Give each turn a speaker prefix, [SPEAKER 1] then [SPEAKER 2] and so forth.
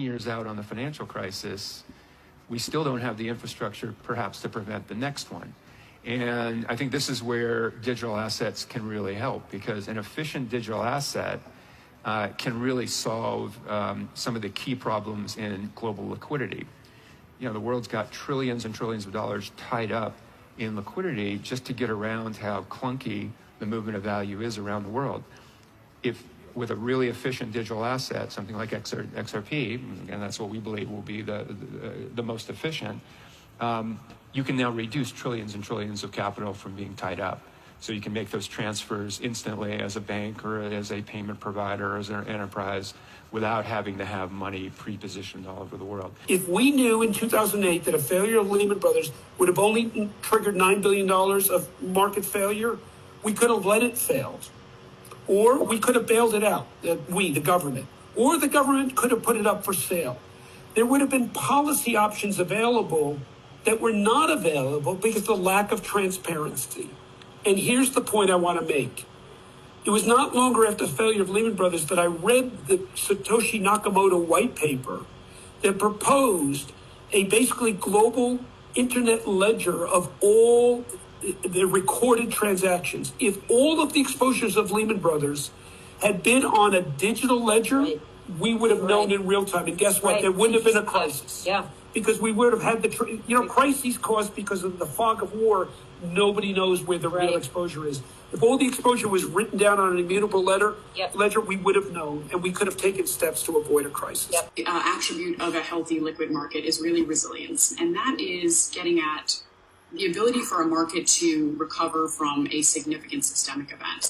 [SPEAKER 1] years out on the financial crisis, we still don't have the infrastructure perhaps to prevent the next one. And I think this is where digital assets can really help, because an efficient digital asset can really solve some of the key problems in global liquidity. You know, the world's got trillions and trillions of dollars tied up in liquidity just to get around how clunky the movement of value is around the world. If with a really efficient digital asset, something like XRP, and that's what we believe will be the most efficient, you can now reduce trillions and trillions of capital from being tied up. So you can make those transfers instantly as a bank or as a payment provider or as an enterprise without having to have money pre-positioned all over the world.
[SPEAKER 2] If we knew in 2008 that a failure of Lehman Brothers would have only triggered $9 billion of market failure, we could have let it fail. Or we could have bailed it out, the government. Or the government could have put it up for sale. There would have been policy options available that were not available because of the lack of transparency. And here's the point I want to make. It was not longer after the failure of Lehman Brothers that I read the Satoshi Nakamoto white paper that proposed a basically global internet ledger of all the recorded transactions. If all of the exposures of Lehman Brothers had been on a digital ledger, we would have known in real time. And guess what? There wouldn't have been a crisis.
[SPEAKER 3] Yeah.
[SPEAKER 2] Because we would have had crises caused because of the fog of war. Nobody knows where the real exposure is. If all the exposure was written down on an immutable ledger, we would have known, and we could have taken steps to avoid a crisis.
[SPEAKER 4] The attribute of a healthy liquid market is really resilience, and that is getting at the ability for a market to recover from a significant systemic event.